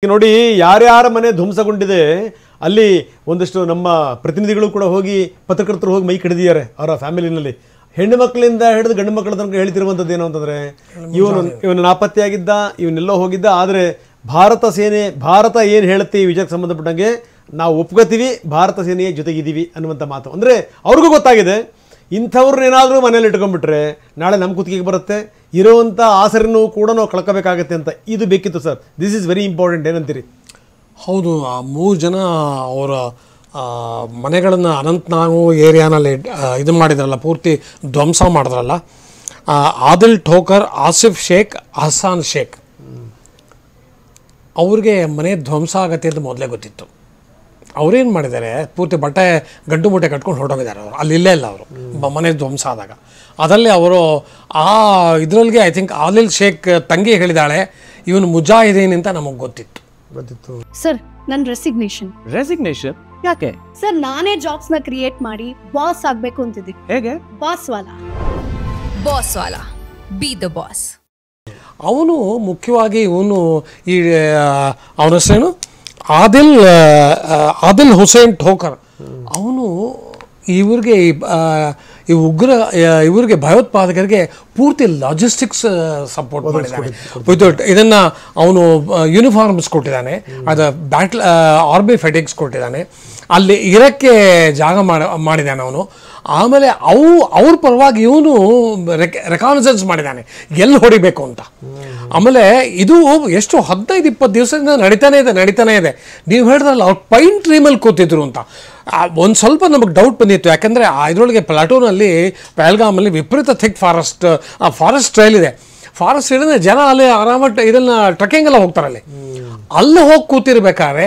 ನೋಡಿ ಯಾರ್ಯಾರ ಮನೆ ಧ್ವಂಸಗೊಂಡಿದೆ ಅಲ್ಲಿ ಒಂದಷ್ಟು ನಮ್ಮ ಪ್ರತಿನಿಧಿಗಳು ಕೂಡ ಹೋಗಿ ಪತ್ರಕರ್ತರು ಹೋಗಿ ಮೈ ಕಡಿದಿದ್ದಾರೆ ಅವರ ಫ್ಯಾಮಿಲಿನಲ್ಲಿ ಹೆಣ್ಣು ಮಕ್ಕಳಿಂದ ಹಿಡಿದು ಗಂಡು ಮಕ್ಕಳ ತನಕ ಹೇಳ್ತಿರುವಂಥದ್ದು ಏನು ಅಂತಂದರೆ ಇವನು ನಾಪತ್ತೆಯಾಗಿದ್ದ ಇವನ್ನೆಲ್ಲೋ ಹೋಗಿದ್ದ ಆದರೆ ಭಾರತ ಏನು ಹೇಳುತ್ತೆ ಈ ವಿಷಯಕ್ಕೆ ಸಂಬಂಧಪಟ್ಟಂಗೆ ನಾವು ಒಪ್ಕೋತೀವಿ ಭಾರತ ಸೇನೆಯ ಜೊತೆಗಿದ್ದೀವಿ ಅನ್ನುವಂಥ ಮಾತು ಅಂದರೆ ಅವ್ರಿಗೂ ಗೊತ್ತಾಗಿದೆ ಇಂಥವ್ರನ್ನೇನಾದರೂ ಮನೇಲಿ ಇಟ್ಕೊಂಡ್ಬಿಟ್ರೆ ನಾಳೆ ನಮ್ಮ ಕುತ್ತಿಗೆಗೆ ಬರುತ್ತೆ ಇರುವಂಥ ಆಸರೆನೂ ಕೂಡ ನಾವು ಕಳ್ಕೋಬೇಕಾಗತ್ತೆ ಅಂತ ಇದು ಬೇಕಿತ್ತು sir this is very important ಏನಂತೀರಿ ಹೌದು ಆ 3 ಜನ ಅವರ ಮನೆಗಳನ್ನು ಅನಂತನಾಗು ಏರಿಯಾನಲ್ಲಿ ಇದು ಮಾಡಿದ್ರಲ್ಲ ಪೂರ್ತಿ ಧ್ವಂಸ ಮಾಡಿದ್ರಲ್ಲ ಆದಿಲ್ ಠೋಕರ್ ಆಸಿಫ್ ಶೇಖ್ ಹಸಾನ್ ಶೇಖ್ ಅವ್ರಿಗೆ ಮನೆ ಧ್ವಂಸ ಆಗತ್ತೆ ಅಂತ ಮೊದಲೇ ಗೊತ್ತಿತ್ತು ಅವ್ರೇನು ಮಾಡಿದ್ದಾರೆ ಪೂರ್ತಿ ಬಟ್ಟೆ ಗಂಟು ಮೂಟೆ ಕಟ್ಕೊಂಡು ಹೊರಟೋಗಿದ್ದಾರೆ ಅವರು ಅಲ್ಲಿ ಇಲ್ಲೇ ಇಲ್ಲ ಅವರು ಮನೆ ಧ್ವಂಸ ಆದಾಗ ಅದರಲ್ಲಿ ಅವರು ಆ ಇದರಲ್ಲಿಗೆ ಐ ಥಿಂಕ್ ಆದಿಲ್ ಶೇಖ್ ತಂಗಿ ಹೇಳಿದಾಳೆ ಇವನು ಮುಜಾಹಿದೀನ್ ಅಂತ ನಮಗೆ ಗೊತ್ತಿತ್ತು ಸರ್ ನನ್ನ ರೆಸಿಗ್ನೇಷನ್ ಯಾಕೆ ಸರ್ ನಾನೇ ಜಾಬ್ಸ್ ನ ಕ್ರಿಯೇಟ್ ಮಾಡಿ ಬಾಸ್ ಆಗ್ಬೇಕು ಅಂತಿದ್ದೀನಿ ಹೇಗೆ boss Vala B the boss ಅವನು ಮುಖ್ಯವಾಗಿ ಇವನು ಈ ಅವನ ಹೆಸರೇನು ಆದಿಲ್ ಹುಸೇನ್ ಠೋಕರ್ ಅವನು ಇವ್ರಿಗೆ ಈ ಉಗ್ರ ಇವರಿಗೆ ಭಯೋತ್ಪಾದಕರಿಗೆ ಪೂರ್ತಿ ಲಾಜಿಸ್ಟಿಕ್ಸ್ ಸಪೋರ್ಟ್ ಮಾಡಿದ್ದಾನೆ ವಿತೌಟ್ ಇದನ್ನು ಅವನು ಯೂನಿಫಾರ್ಮ್ಸ್ ಕೊಟ್ಟಿದ್ದಾನೆ ಅದು ಬ್ಯಾಟ್ಲ್ ಆರ್ಮಿ ಫೆಟಿಕ್ಸ್ ಕೊಟ್ಟಿದ್ದಾನೆ ಅಲ್ಲಿ ಇರೋಕ್ಕೆ ಜಾಗ ಮಾಡಿದ್ದಾನೆ ಅವನು ಆಮೇಲೆ ಅವ್ರ ಪರವಾಗಿ ಇವನು ರೆಕಾನಸೆನ್ಸ್ ಮಾಡಿದ್ದಾನೆ ಎಲ್ಲಿ ಹೊಡಿಬೇಕು ಅಂತ ಆಮೇಲೆ ಇದು ಎಷ್ಟು 15-20 ದಿವಸದಿಂದ ನಡೀತಾನೆ ಇದೆ ನೀವು ಹೇಳಿದ್ರಲ್ಲ ಅವ್ರು ಪೈನ್ ಟ್ರೀ ಮೇಲೆ ಕೂತಿದ್ರು ಅಂತ ಒಂದು ಸ್ವಲ್ಪ ನಮಗೆ ಡೌಟ್ ಬಂದಿತ್ತು ಯಾಕಂದರೆ ಇದರೊಳಗೆ ಪ್ಲಾಟೂನಲ್ಲಿ ಪಹಲ್ಗಾಮಲ್ಲಿ ವಿಪರೀತ ಥಿಕ್ ಫಾರೆಸ್ಟ್ ಟ್ರೈಲ್ ಇದೆ ಫಾರೆಸ್ಟ್ ಹೇಳಿದ್ರೆ ಜನ ಅಲ್ಲಿ ಆರಾಮಾಗಿ ಇದನ್ನು ಟ್ರೆಕ್ಕಿಂಗ್ ಎಲ್ಲ ಹೋಗ್ತಾರೆ ಅಲ್ಲಿ ಹೋಗಿ ಕೂತಿರ್ಬೇಕಾದ್ರೆ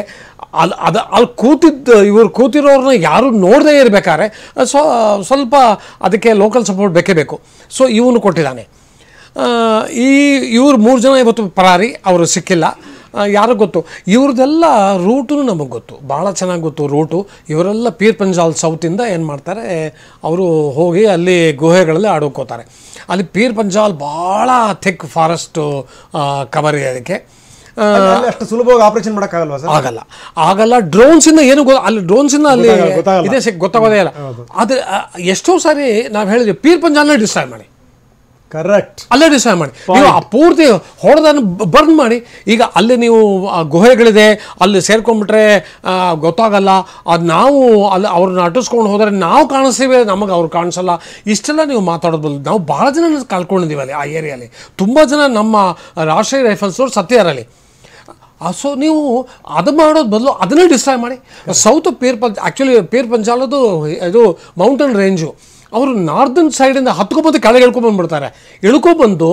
ಅಲ್ಲಿ ಇವ್ರು ಕೂತಿರೋರನ್ನ ಯಾರು ನೋಡದೇ ಇರಬೇಕಾದ್ರೆ ಸ್ವಲ್ಪ ಅದಕ್ಕೆ ಲೋಕಲ್ ಸಪೋರ್ಟ್ ಬೇಕೇ ಬೇಕು ಸೊ ಇವನು ಕೊಟ್ಟಿದ್ದಾನೆ ಇವ್ರು 3 ಜನ ಇವತ್ತು ಪರಾರಿ ಅವರು ಸಿಕ್ಕಿಲ್ಲ ಯಾರು ಗೊತ್ತು ಇವ್ರದ್ದೆಲ್ಲ ರೂಟು ನಮಗೆ ಗೊತ್ತು ಭಾಳ ಚೆನ್ನಾಗಿ ಗೊತ್ತು ರೂಟು ಇವರೆಲ್ಲ ಪೀರ್ ಪಂಜಾಲ್ ಸೌತಿಂದ ಏನು ಮಾಡ್ತಾರೆ ಅವರು ಹೋಗಿ ಅಲ್ಲಿ ಗುಹೆಗಳಲ್ಲಿ ಆಡೋಕೋತಾರೆ ಅಲ್ಲಿ ಪೀರ್ ಪಂಜಾಲ್ ಭಾಳ ಥಿಕ್ ಫಾರೆಸ್ಟು ಕವರ್ ಇದೆ ಅದಕ್ಕೆ ಅಷ್ಟು ಸುಲಭವಾಗಿ ಆಪರೇಷನ್ ಮಾಡೋಕ್ಕಾಗಲ್ವಾ ಸರ್ ಆಗಲ್ಲ ಡ್ರೋನ್ಸಿಂದ ಏನು ಅಲ್ಲಿ ಡ್ರೋನ್ಸಿಂದ ಅಲ್ಲಿ ಇದೆ ಗೊತ್ತಾಗೋದೇ ಇಲ್ಲ ಆದರೆ ಎಷ್ಟೋ ಸಾರಿ ನಾವು ಹೇಳಿದ್ವಿ ಪೀರ್ ಪಂಜಾಲ್ನ ಡಿಸ್ಟ್ರಾಯ್ ಮಾಡಿ ಕರೆಕ್ಟ್ ಅಲ್ಲೇ ಡಿಸೈಡ್ ಮಾಡಿ ನೀವು ಆ ಪೂರ್ತಿ ಹೊಡೆದನ್ನು ಬರ್ನ್ ಮಾಡಿ ಈಗ ಅಲ್ಲಿ ನೀವು ಗುಹೆಗಳಿದೆ ಅಲ್ಲಿ ಸೇರ್ಕೊಂಡ್ಬಿಟ್ರೆ ಗೊತ್ತಾಗಲ್ಲ ಅದು ನಾವು ಅಲ್ಲಿ ಅವ್ರನ್ನ ಅಟ್ಟಿಸ್ಕೊಂಡು ಹೋದರೆ ನಾವು ಕಾಣಿಸ್ತೀವಿ ನಮಗೆ ಅವ್ರು ಕಾಣಿಸಲ್ಲ ಇಷ್ಟೆಲ್ಲ ನೀವು ಮಾತಾಡೋದು ನಾವು ಭಾಳ ಜನ ಕಳ್ಕೊಂಡಿದ್ದೀವಿ ಅಲ್ಲಿ ಆ ಏರಿಯಲ್ಲಿ ತುಂಬ ಜನ ನಮ್ಮ ರಾಷ್ಟ್ರೀಯ ರೈಫಲ್ಸವ್ರು ಸತ್ತಿದಾರಲ್ಲಿ ಸೊ ನೀವು ಅದು ಮಾಡೋದು ಬದಲು ಅದನ್ನೇ ಡಿಸ್ಟ್ರಾಯ್ ಮಾಡಿ ಸೌತ್ ಆ್ಯಕ್ಚುಲಿ ಪೀರ್ ಪಂಜಾಲದು ಇದು ಮೌಂಟೇನ್ ರೇಂಜು ಅವರು ನಾರ್ದನ್ ಸೈಡಿಂದ ಹತ್ಕೊಬಂದು ಕೆಳಗೆ ಇಳ್ಕೊಂಬಂದ್ಬಿಡ್ತಾರೆ ಇಳ್ಕೊಬಂದು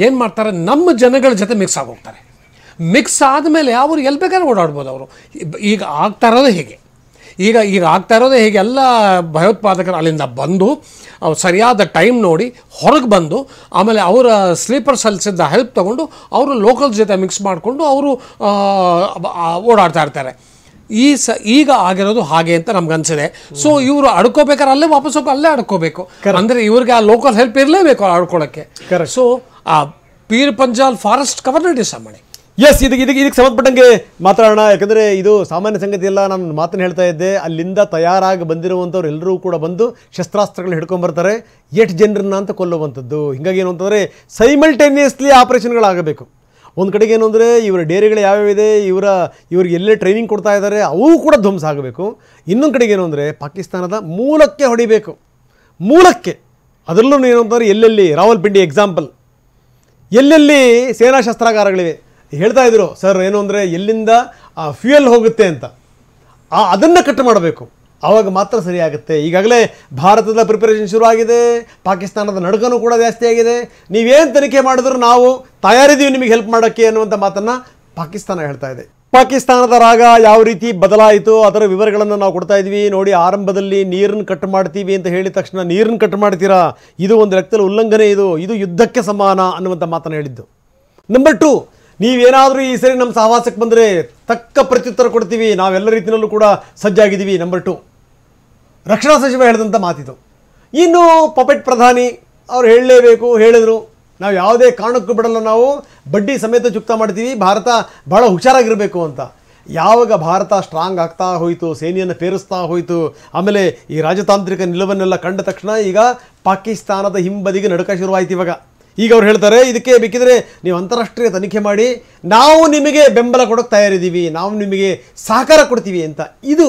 ಏನು ಮಾಡ್ತಾರೆ ನಮ್ಮ ಜನಗಳ ಜೊತೆ ಮಿಕ್ಸ್ ಆಗೋಗ್ತಾರೆ ಮಿಕ್ಸ್ ಆದಮೇಲೆ ಅವರು ಎಲ್ಲಿ ಬೇಕಾದ್ರೆ ಓಡಾಡ್ಬೋದು ಅವರು ಈಗ ಆಗ್ತಾ ಇರೋದೇ ಹೇಗೆ ಎಲ್ಲ ಭಯೋತ್ಪಾದಕರು ಅಲ್ಲಿಂದ ಬಂದು ಅವ್ರು ಸರಿಯಾದ ಟೈಮ್ ನೋಡಿ ಹೊರಗೆ ಬಂದು ಆಮೇಲೆ ಅವರ ಸ್ಲೀಪರ್ ಸೆಲ್ಸಿಂದ ಹೆಲ್ಪ್ ತೊಗೊಂಡು ಅವರು ಲೋಕಲ್ ಜೊತೆ ಮಿಕ್ಸ್ ಮಾಡಿಕೊಂಡು ಅವರು ಓಡಾಡ್ತಾ ಇರ್ತಾರೆ ಈಗ ಆಗಿರೋದು ಹಾಗೆ ಅಂತ ನಮ್ಗೆ ಅನ್ಸಿದೆ ಸೊ ಇವರು ಅಡ್ಕೋಬೇಕಾದ್ರೆ ಅಲ್ಲೇ ವಾಪಸ್ ಹೋಗಿ ಅಲ್ಲೇ ಅಡ್ಕೋಬೇಕು ಅಂದರೆ ಇವ್ರಿಗೆ ಆ ಲೋಕಲ್ ಹೆಲ್ಪ್ ಇರಲೇಬೇಕು ಆಡ್ಕೊಳ್ಳೋಕ್ಕೆ ಸೊ ಆ ಪೀರ್ ಪಂಜಾಲ್ ಫಾರೆಸ್ಟ್ ಕವರ್ನ ಡಿಸೈಡ್ ಮಾಡಿ ಎಸ್ ಇದಕ್ಕೆ ಸಂಬಂಧಪಟ್ಟಂಗೆ ಮಾತಾಡೋಣ ಯಾಕಂದರೆ ಇದು ಸಾಮಾನ್ಯ ಸಂಗತಿ ಎಲ್ಲ ನಾನು ಮಾತನ್ನು ಹೇಳ್ತಾ ಇದ್ದೆ ಅಲ್ಲಿಂದ ತಯಾರಾಗಿ ಬಂದಿರುವಂಥವ್ರು ಎಲ್ಲರೂ ಕೂಡ ಬಂದು ಶಸ್ತ್ರಾಸ್ತ್ರಗಳನ್ನ ಹಿಡ್ಕೊಂಡ್ಬರ್ತಾರೆ 8 ಜನರನ್ನ ಅಂತ ಕೊಲ್ಲುವಂಥದ್ದು ಹೀಗಾಗಿ ಏನು ಅಂತಂದರೆ ಸೈಮಲ್ಟೇನಿಯಸ್ಲಿ ಆಪರೇಷನ್ಗಳಾಗಬೇಕು ಒಂದು ಕಡೆಗೆ ಏನು ಅಂದರೆ ಇವರ ಡೇರಿಗಳು ಯಾವ್ಯಾವಿದೆ ಇವ್ರಿಗೆ ಎಲ್ಲೇ ಟ್ರೈನಿಂಗ್ ಕೊಡ್ತಾ ಇದ್ದಾರೆ ಅವು ಕೂಡ ಧ್ವಂಸ ಆಗಬೇಕು ಇನ್ನೊಂದು ಕಡೆಗೆ ಏನು ಅಂದರೆ ಪಾಕಿಸ್ತಾನದ ಮೂಲಕ್ಕೆ ಹೊಡಿಬೇಕು ಮೂಲಕ್ಕೆ ಅದರಲ್ಲೂ ಏನು ಅಂತಂದರೆ ಎಲ್ಲೆಲ್ಲಿ ರಾವಲ್ಪಿಂಡಿ ಎಕ್ಸಾಂಪಲ್ ಎಲ್ಲೆಲ್ಲಿ ಸೇನಾ ಶಸ್ತ್ರಾಗಾರಗಳಿವೆ ಹೇಳ್ತಾ ಇದ್ರು ಸರ್ ಏನು ಅಂದರೆ ಎಲ್ಲಿಂದ ಫ್ಯೂಯಲ್ ಹೋಗುತ್ತೆ ಅಂತ ಅದನ್ನು ಕಟ್ ಮಾಡಬೇಕು ಆವಾಗ ಮಾತ್ರ ಸರಿಯಾಗುತ್ತೆ ಈಗಾಗಲೇ ಭಾರತದ ಪ್ರಿಪರೇಷನ್ ಶುರು ಆಗಿದೆ ಪಾಕಿಸ್ತಾನದ ನಡುಕನೂ ಕೂಡ ಜಾಸ್ತಿ ಆಗಿದೆ ನೀವೇನು ತನಿಖೆ ಮಾಡಿದ್ರು ನಾವು ತಯಾರಿದ್ದೀವಿ ನಿಮಗೆ ಹೆಲ್ಪ್ ಮಾಡೋಕ್ಕೆ ಅನ್ನುವಂಥ ಮಾತನ್ನು ಪಾಕಿಸ್ತಾನ ಹೇಳ್ತಾ ಇದೆ ಪಾಕಿಸ್ತಾನದ ರಾಗ ಯಾವ ರೀತಿ ಬದಲಾಯಿತು ಅದರ ವಿವರಗಳನ್ನು ನಾವು ಕೊಡ್ತಾ ಇದ್ವಿ ನೋಡಿ ಆರಂಭದಲ್ಲಿ ನೀರನ್ನು ಕಟ್ ಮಾಡ್ತೀವಿ ಅಂತ ಹೇಳಿದ ತಕ್ಷಣ ನೀರನ್ನು ಕಟ್ ಮಾಡ್ತೀರಾ ಇದು ಒಂದು ಲೆಕ್ಕದಲ್ಲಿ ಉಲ್ಲಂಘನೆ ಇದು ಯುದ್ಧಕ್ಕೆ ಸಮಾನ ಅನ್ನುವಂಥ ಮಾತನ್ನು ಹೇಳಿದ್ದು ನಂಬರ್ 2 ನೀವೇನಾದರೂ ಈ ಸರಿ ನಮ್ಮ ಸಹವಾಸಕ್ಕೆ ಬಂದರೆ ತಕ್ಕ ಪ್ರತ್ಯುತ್ತರ ಕೊಡ್ತೀವಿ ನಾವೆಲ್ಲ ರೀತಿಯಲ್ಲೂ ಕೂಡ ಸಜ್ಜಾಗಿದ್ದೀವಿ ನಂಬರ್ 2 ರಕ್ಷಣಾ ಸಚಿವ ಹೇಳಿದಂಥ ಮಾತಿದು ಇನ್ನು ಪಪೆಟ್ ಪ್ರಧಾನಿ ಅವ್ರು ಹೇಳಲೇಬೇಕು ಹೇಳಿದರು ನಾವು ಯಾವುದೇ ಕಾರಣಕ್ಕೂ ಬಿಡಲ್ಲ, ನಾವು ಬಡ್ಡಿ ಸಮೇತ ಚುಕ್ತಾ ಮಾಡ್ತೀವಿ, ಭಾರತ ಭಾಳ ಹುಷಾರಾಗಿರಬೇಕು ಅಂತ. ಯಾವಾಗ ಭಾರತ ಸ್ಟ್ರಾಂಗ್ ಆಗ್ತಾ ಹೋಯಿತು, ಸೇನೆಯನ್ನು ಪೇರಿಸ್ತಾ ಹೋಯಿತು, ಆಮೇಲೆ ಈ ರಾಜತಾಂತ್ರಿಕ ನಿಲುವನ್ನೆಲ್ಲ ಕಂಡ ತಕ್ಷಣ ಈಗ ಪಾಕಿಸ್ತಾನದ ಹಿಂಬದಿಗೆ ನಡುಕ ಶುರುವಾಯಿತು. ಈಗ ಅವ್ರು ಹೇಳ್ತಾರೆ, ಇದಕ್ಕೆ ಬೇಕಿದ್ರೆ ನೀವು ಅಂತಾರಾಷ್ಟ್ರೀಯ ತನಿಖೆ ಮಾಡಿ, ನಾವು ನಿಮಗೆ ಬೆಂಬಲ ಕೊಡೋಕ್ಕೆ ತಯಾರಿದ್ದೀವಿ, ನಾವು ನಿಮಗೆ ಸಹಕಾರ ಕೊಡ್ತೀವಿ ಅಂತ. ಇದು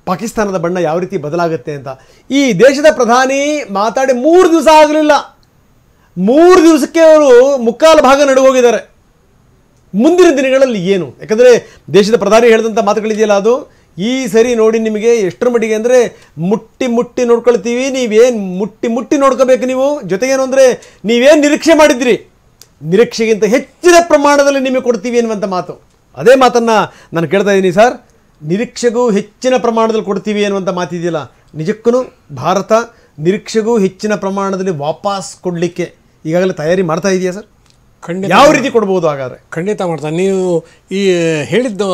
ಪಾಕಿಸ್ತಾನದ ಬಣ್ಣ ಯಾವ ರೀತಿ ಬದಲಾಗುತ್ತೆ ಅಂತ. ಈ ದೇಶದ ಪ್ರಧಾನಿ ಮಾತಾಡಿ 3 ದಿವಸ ಆಗಲಿಲ್ಲ, 3 ದಿವಸಕ್ಕೆ ಅವರು ಮುಕ್ಕಾಲು ಭಾಗ ನಡುಗೋಗಿದ್ದಾರೆ. ಮುಂದಿನ ದಿನಗಳಲ್ಲಿ ಏನು? ಯಾಕಂದರೆ ದೇಶದ ಪ್ರಧಾನಿ ಹೇಳಿದಂಥ ಮಾತುಗಳಿದೆಯಲ್ಲ, ಅದು ಈ ಸರಿ ನೋಡಿ ನಿಮಗೆ ಎಷ್ಟರ ಮಟ್ಟಿಗೆ ಅಂದರೆ ಮುಟ್ಟಿ ನೋಡ್ಕೊಳ್ತೀವಿ, ನೀವೇನು ಮುಟ್ಟಿ ನೋಡ್ಕೋಬೇಕು ನೀವು. ಜೊತೆಗೇನು ಅಂದರೆ ನೀವೇನು ನಿರೀಕ್ಷೆ ಮಾಡಿದ್ರಿ, ನಿರೀಕ್ಷೆಗಿಂತ ಹೆಚ್ಚಿನ ಪ್ರಮಾಣದಲ್ಲಿ ನಿಮಗೆ ಕೊಡ್ತೀವಿ ಅನ್ನುವಂಥ ಮಾತು. ಅದೇ ಮಾತನ್ನು ನಾನು ಕೇಳ್ತಾ ಇದ್ದೀನಿ ಸರ್. ನಿರೀಕ್ಷೆಗೂ ಹೆಚ್ಚಿನ ಪ್ರಮಾಣದಲ್ಲಿ ಕೊಡ್ತೀವಿ ಅನ್ನುವಂಥ ಮಾತಿದೆಯಲ್ಲ, ನಿಜಕ್ಕೂ ಭಾರತ ನಿರೀಕ್ಷೆಗೂ ಹೆಚ್ಚಿನ ಪ್ರಮಾಣದಲ್ಲಿ ವಾಪಸ್ ಕೊಡಲಿಕ್ಕೆ ಈಗಾಗಲೇ ತಯಾರಿ ಮಾಡ್ತಾ ಇದೆಯಾ ಸರ್? ಖಂಡಿತ. ಯಾವ ರೀತಿ ಕೊಡ್ಬೋದು ಹಾಗಾದರೆ? ಖಂಡಿತ ಮಾಡ್ತಾರೆ. ನೀವು ಈ ಹೇಳಿದ್ದು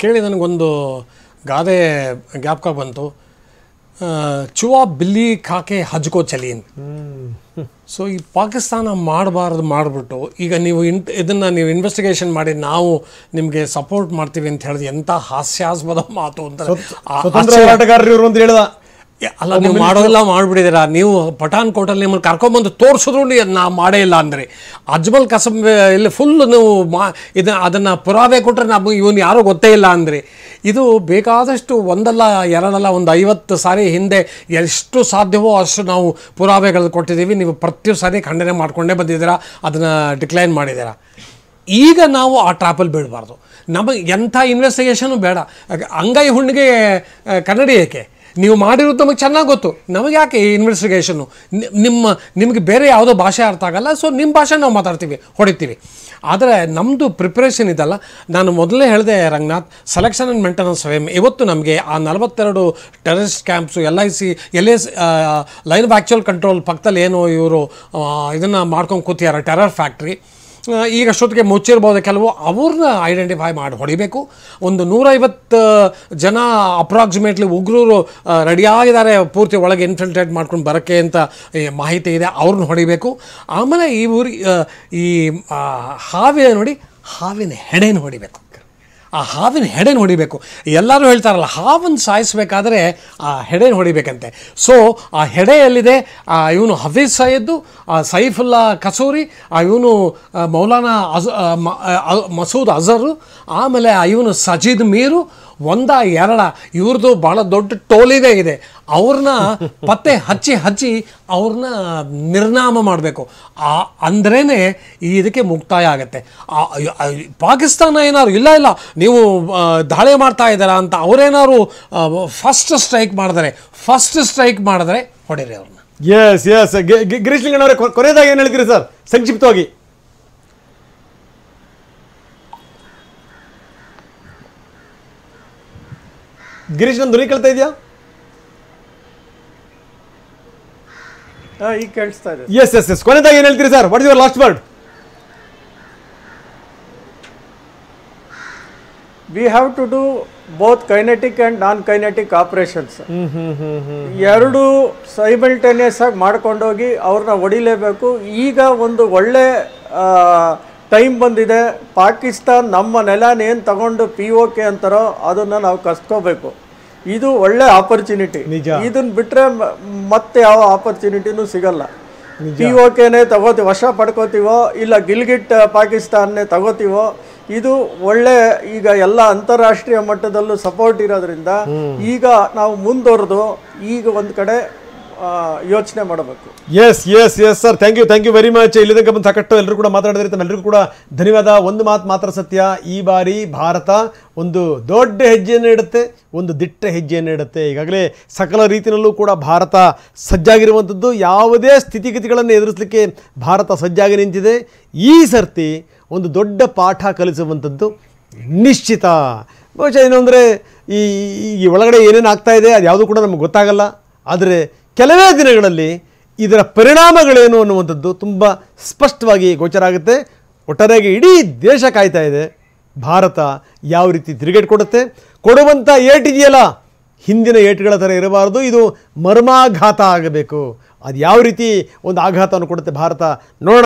ಕೇಳಿ ನನಗೊಂದು ಗಾದೆ ಜ್ಞಾಪಕ ಬಂತು, ಚುವಾ ಬಿಲ್ಲಿ ಕಾಕೆ ಹಜ್ಕೋ ಚಲೀನ್. ಸೊ ಈ ಪಾಕಿಸ್ತಾನ ಮಾಡಿಬಿಟ್ಟು ಈಗ ನೀವು ಇದನ್ನು ನೀವು ಇನ್ವೆಸ್ಟಿಗೇಷನ್ ಮಾಡಿ ನಾವು ನಿಮಗೆ ಸಪೋರ್ಟ್ ಮಾಡ್ತೀವಿ ಅಂತ ಹೇಳಿದ್ರೆ ಎಂಥ ಹಾಸ್ಯಾಸ್ಪದ ಮಾತು ಅಂತ. ಸ್ವತಂತ್ರ ಹೋರಾಟಗಾರರು ಇವರು ಅಂತ ಹೇಳ್ದ. ಅಲ್ಲ, ನೀವು ಮಾಡೋದೆಲ್ಲ ಮಾಡಿಬಿಟ್ಟಿದ್ದೀರಾ. ನೀವು ಪಠಾನ್ಕೋಟಲ್ಲಿ ನಿಮ್ಮನ್ನು ಕರ್ಕೊಂಬಂದು ತೋರಿಸಿದ್ರು ನಾ ಮಾಡೇ ಇಲ್ಲ ಅಂದರೆ, ಅಜ್ಮಲ್ ಕಸಮ್ ಇಲ್ಲಿ ಫುಲ್ ನೀವು ಅದನ್ನು ಪುರಾವೆ ಕೊಟ್ಟರೆ ನಾವು ಇವನು ಯಾರೂ ಗೊತ್ತೇ ಇಲ್ಲ ಅಂದರೆ, ಇದು ಬೇಕಾದಷ್ಟು ಒಂದಲ್ಲ ಎರಡಲ್ಲ ಒಂದು 50 ಸಾರಿ ಹಿಂದೆ ಎಷ್ಟು ಸಾಧ್ಯವೋ ಅಷ್ಟು ನಾವು ಪುರಾವೆಗಳು ಕೊಟ್ಟಿದ್ದೀವಿ. ನೀವು ಪ್ರತಿ ಸಾರಿ ಖಂಡನೆ ಮಾಡಿಕೊಂಡೇ ಬಂದಿದ್ದೀರಾ, ಅದನ್ನು ಡಿಕ್ಲೈನ್ ಮಾಡಿದ್ದೀರಾ. ಈಗ ನಾವು ಆ ಟ್ರಾಪಲ್ಲಿ ಬೀಳಬಾರ್ದು. ನಮಗೆ ಎಂಥ ಇನ್ವೆಸ್ಟಿಗೇಷನು ಬೇಡ. ಅಂಗೈ ಹುಣ್ಣಿಗೆ ಕನ್ನಡಿ ಏಕೆ? ನೀವು ಮಾಡಿರೋದು ನಮಗೆ ಚೆನ್ನಾಗಿ ಗೊತ್ತು, ನಮಗೆ ಯಾಕೆ ಈ ಇನ್ವೆಸ್ಟಿಗೇಷನ್ನು? ನಿಮಗೆ ಬೇರೆ ಯಾವುದೋ ಭಾಷೆ ಅರ್ಥ ಆಗಲ್ಲ, ಸೊ ನಿಮ್ಮ ಭಾಷೆ ನಾವು ಮಾತಾಡ್ತೀವಿ, ಹೊಡಿತೀವಿ. ಆದರೆ ನಮ್ಮದು ಪ್ರಿಪ್ರೇಷನ್ ಇದಲ್ಲ. ನಾನು ಮೊದಲೇ ಹೇಳಿದೆ Ranganath, selection and maintenance frame ಇವತ್ತು ನಮಗೆ ಆ 42 terrorist camps, LIC line of actual control ಪಕ್ಕದಲ್ಲಿ ಏನು ಇವರು ಇದನ್ನು ಮಾಡ್ಕೊಂಡು ಕೂತಿದ್ದಾರೆ, ಟೆರರ್ ಫ್ಯಾಕ್ಟ್ರಿ. ಈಗ ಅಷ್ಟೊತ್ತಿಗೆ ಮುಚ್ಚಿರ್ಬೋದು ಕೆಲವು, ಅವ್ರನ್ನ ಐಡೆಂಟಿಫೈ ಮಾಡಿ ಹೊಡಿಬೇಕು. ಒಂದು 150 ಜನ ಅಪ್ರಾಕ್ಸಿಮೇಟ್ಲಿ ಉಗ್ರರು ರೆಡಿಯಾಗಿದ್ದಾರೆ ಪೂರ್ತಿ ಒಳಗೆ ಇನ್ಫಿಲ್ಟ್ರೇಟ್ ಮಾಡ್ಕೊಂಡು ಬರೋಕ್ಕೆ ಅಂತ ಮಾಹಿತಿ ಇದೆ, ಅವ್ರನ್ನ ಹೊಡಿಬೇಕು. ಆಮೇಲೆ ಈ ಹಾವಿನ ನೋಡಿ, ಹಾವಿನ ಹೆಡೆನ ಹೊಡಿಬೇಕು. ಆ ಹಾವಿನ ಹೆಡೆನ ಹೊಡಿಬೇಕು. ಎಲ್ಲರೂ ಹೇಳ್ತಾರಲ್ಲ, ಹಾವನ್ನು ಸಾಯಿಸಬೇಕಾದ್ರೆ ಆ ಹೆಡೆನ ಹೊಡಿಬೇಕಂತೆ. ಸೊ ಆ ಹೆಡೆಯಲ್ಲಿದೆ ಇವನು ಹಫೀಜ್ ಸೈಯದ್ದು, ಸೈಫುಲ್ಲಾ ಕಸೂರಿ, ಇವನು ಮೌಲಾನಾ ಮಸೂದ್ ಅಜರು, ಆಮೇಲೆ ಇವನು ಸಜೀದ್ ಮೀರು, ಒಂದ ಎರಡ ಇವ್ರದ್ದು ಭಾಳ ದೊಡ್ಡ ಟೋಲಿದೆ ಇದೆ. ಅವ್ರನ್ನ ಪತ್ತೆ ಹಚ್ಚಿ ಅವ್ರನ್ನ ನಿರ್ನಾಮ ಮಾಡಬೇಕು. ಅಂದ್ರೇ ಇದಕ್ಕೆ ಮುಕ್ತಾಯ ಆಗುತ್ತೆ. ಪಾಕಿಸ್ತಾನ ಏನಾದ್ರು ಇಲ್ಲ ನೀವು ದಾಳಿ ಮಾಡ್ತಾ ಇದ್ದಾರಾ ಅಂತ ಅವರೇನಾದ್ರು ಫಸ್ಟ್ ಸ್ಟ್ರೈಕ್ ಮಾಡಿದ್ರೆ ಹೊಡೀರಿ ಅವ್ರನ್ನ. ಎಸ್ ಎಸ್ ಗಿರೀಶ್ ಲಿಂಗಣ್ಣವರೇ, ಕೊನೆಯದಾಗಿ ಏನು ಹೇಳ್ತೀರಿ ಸರ್ ಸಂಕ್ಷಿಪ್ತವಾಗಿ? ಗಿರೀಶ್, ನನ್ನ ಧ್ವನಿ ಕೇಳ್ತಾ ಇದೆಯಾ? ಈಗ ಕೇಳಿಸ್ತಾ ಇದೆ. ಎಸ್ ಎಸ್ ಎಸ್ ಕೊನೆಯದಾಗಿ ಏನು ಹೇಳ್ತೀರಿ sir? What is your last word? We have to do both kinetic and non kinetic operations. ಎರಡು ಸೈಮಲ್ಟೇನಿಯಸ್ ಆಗಿ ಮಾಡ್ಕೊಂಡೋಗಿ ಅವ್ರನ್ನ ಹೊಡಿಲೇಬೇಕು. ಈಗ ಒಂದು ಒಳ್ಳೆ ಟೈಮ್ ಬಂದಿದೆ. ಪಾಕಿಸ್ತಾನ್ ನಮ್ಮ ನೆಲನೇನು ತಗೊಂಡು POK ಅಂತಾರೋ ಅದನ್ನು ನಾವು ಕಸ್ಕೋಬೇಕು. ಇದು ಒಳ್ಳೆ ಆಪರ್ಚುನಿಟಿ. ಇದನ್ನ ಬಿಟ್ಟರೆ ಮತ್ತೆ ಯಾವ ಆಪರ್ಚುನಿಟಿನೂ ಸಿಗಲ್ಲ. POKನೇ ತಗೋತೀವಿ, ವಶ ಪಡ್ಕೋತೀವೋ ಇಲ್ಲ ಗಿಲ್ಗಿಟ್ ಪಾಕಿಸ್ತಾನ್ನೇ ತಗೋತೀವೋ, ಇದು ಒಳ್ಳೆ ಈಗ ಎಲ್ಲ ಅಂತಾರಾಷ್ಟ್ರೀಯ ಮಟ್ಟದಲ್ಲೂ ಸಪೋರ್ಟ್ ಇರೋದ್ರಿಂದ ಈಗ ನಾವು ಮುಂದುವರೆದು ಈಗ ಒಂದು ಕಡೆ ಯೋಚನೆ ಮಾಡಬೇಕು. Yes yes yes sir, thank you very much. ಇಲ್ಲಿ ತನಕ ಬಂದು ಸಾಕಷ್ಟು ಎಲ್ಲರೂ ಕೂಡ ಮಾತಾಡಿದ್ರೆ ತಮ್ಮೆಲ್ಲರಿಗೂ ಕೂಡ ಧನ್ಯವಾದ. ಒಂದು ಮಾತು ಮಾತ್ರ ಸತ್ಯ, ಈ ಬಾರಿ ಭಾರತ ಒಂದು ದೊಡ್ಡ ಹೆಜ್ಜೆಯನ್ನು ಇಡುತ್ತೆ, ಒಂದು ದಿಟ್ಟ ಹೆಜ್ಜೆಯನ್ನು ಇಡುತ್ತೆ. ಈಗಾಗಲೇ ಸಕಲ ರೀತಿಯಲ್ಲೂ ಕೂಡ ಭಾರತ ಸಜ್ಜಾಗಿರುವಂಥದ್ದು. ಯಾವುದೇ ಸ್ಥಿತಿಗತಿಗಳನ್ನು ಎದುರಿಸಲಿಕ್ಕೆ ಭಾರತ ಸಜ್ಜಾಗಿ ನಿಂತಿದೆ. ಈ ಸರ್ತಿ ಒಂದು ದೊಡ್ಡ ಪಾಠ ಕಲಿಸುವಂಥದ್ದು ನಿಶ್ಚಿತ. ಬಹುಶಃ ಏನು ಅಂದರೆ ಈ ಒಳಗಡೆ ಏನೇನು ಆಗ್ತಾ ಇದೆ ಅದು ಯಾವುದೂ ಕೂಡ ನಮಗೆ ಗೊತ್ತಾಗಲ್ಲ. ಆದರೆ ಕೆಲವೇ ದಿನಗಳಲ್ಲಿ ಇದರ ಪರಿಣಾಮಗಳೇನು ಅನ್ನುವಂಥದ್ದು ತುಂಬ ಸ್ಪಷ್ಟವಾಗಿ ಗೋಚರ ಆಗುತ್ತೆ. ಒಟ್ಟಾರೆಯಾಗಿ ಇಡೀ ದೇಶ ಕಾಯ್ತಾ ಇದೆ ಭಾರತ ಯಾವ ರೀತಿ ತಿರುಗೇಟು ಕೊಡುವಂಥ ಏಟಿದೆಯಲ್ಲ, ಹಿಂದಿನ ಏಟುಗಳ ಥರ ಇರಬಾರ್ದು, ಇದು ಮರ್ಮಾಘಾತ ಆಗಬೇಕು. ಅದು ಯಾವ ರೀತಿ ಒಂದು ಆಘಾತವನ್ನು ಕೊಡುತ್ತೆ ಭಾರತ ನೋಡೋಣ.